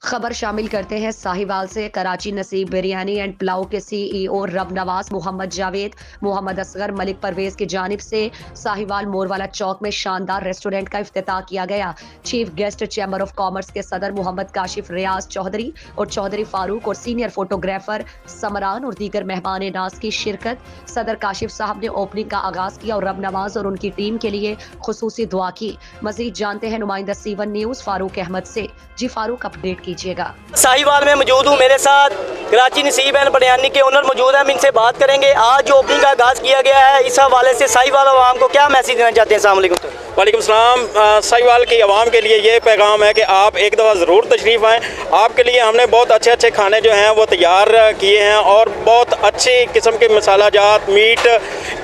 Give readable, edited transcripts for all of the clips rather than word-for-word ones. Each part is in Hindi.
खबर शामिल करते हैं साहिवाल से। कराची नसीब बिरयानी एंड पुलाव के सीईओ रब नवाज मोहम्मद जावेद मोहम्मद असगर मलिक परवेज की जानिब से साहिवाल मोरवाला चौक में शानदार रेस्टोरेंट का इफ्तिताह किया गया। Chief guest chamber of commerce के सदर मोहम्मद काशिफ रियाज चौधरी और चौधरी फारूक और सीनियर फोटोग्राफर समरान और दीगर मेहमान नाज की शिरकत। सदर काशिफ साहब ने ओपनिंग का आगाज किया और रब नवाज और उनकी टीम के लिए खुसूसी दुआ की। मजीद जानते हैं नुमाइंदा C1 न्यूज फारूक अहमद से। जी फारूक, अपडेट कीजिएगा। साहिवाल में मौजूद हूँ, मेरे साथ कराची नसीब एंड बिरयानी के ओनर मौजूद हैं। हम इनसे बात करेंगे। आज जो ओपनिंग का आगाज़ किया गया है, इस हवाले से साहिवाल आवाम को क्या मैसेज देना चाहते हैं? अस्सलाम वालेकुम। वालेकुम सलाम। साहिवाल की आवाम के लिए ये पैगाम है कि आप एक दफ़ा ज़रूर तशरीफ़ आएँ। आपके लिए हमने बहुत अच्छे अच्छे खाने जो हैं वो तैयार किए हैं और बहुत अच्छी किस्म के मसाला जात मीट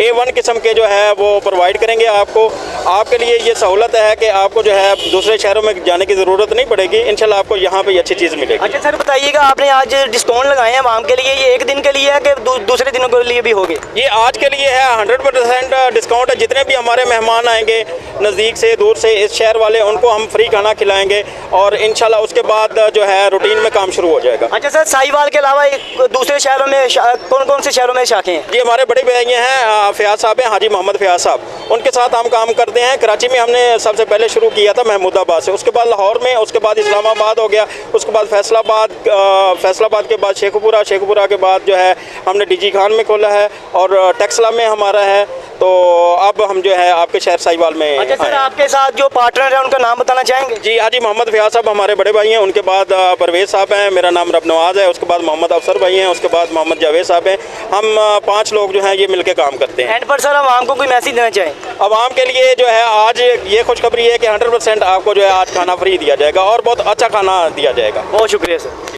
A1 किस्म के जो है वो प्रोवाइड करेंगे आपको। आपके लिए ये सहूलत है कि आपको जो है दूसरे शहरों में जाने की ज़रूरत नहीं पड़ेगी। इंशाल्लाह आपको यहाँ पे अच्छी चीज़ मिलेगी। अच्छा सर, बताइएगा, आपने आज डिस्काउंट लगाए हैं आवाम के लिए, ये एक दिन के लिए है कि दूसरे दिनों के लिए भी होगी? ये आज के लिए है, 100% डिस्काउंट है। जितने भी हमारे मेहमान आएंगे नज़दीक से दूर से, इस शहर वाले, उनको हम फ्री खाना खिलाएंगे और इंशाल्लाह उसके बाद जो है रूटीन में काम शुरू हो जाएगा। अच्छा सर, साहिवाल के अलावा दूसरे शहरों में कौन कौन से शहरों में शाखें हैं? जी, हमारे बड़े भैया हैं फ़याज़ साहब हैं, हाजी मोहम्मद फ़याज़ साहब, उनके साथ हम काम करते हैं। कराची में हमने सबसे पहले शुरू किया था महमूदाबाद से, उसके बाद लाहौर में, उसके बाद इस्लामाबाद हो गया, उसके बाद फैसलाबाद के बाद शेखपुरा के बाद जो है हमने DG खान में खोला है और टेक्सला में हमारा है। तो अब हम जो है आपके शहर साहिवाल में। अच्छा सर, आपके साथ जो पार्टनर है उनका नाम बताना चाहेंगे? जी, हाजी मोहम्मद फ़याज़ साहब हमारे बड़े भाई हैं, उनके बाद परवेज़ साहब हैं, मेरा नाम रब नवाज़ है, उसके बाद मोहम्मद अफसर भाई हैं, उसके बाद मोहम्मद जावेद साहब हैं। हम 5 लोग जो हैं ये मिलकर काम करते हैं। एंड पर सर, आवाम को कोई मैसेज देना चाहें? आवाम के लिए जो है आज ये खुशखबरी है कि 100% आपको जो है आज खाना फ्री दिया जाएगा और बहुत अच्छा खाना दिया जाएगा। बहुत शुक्रिया सर।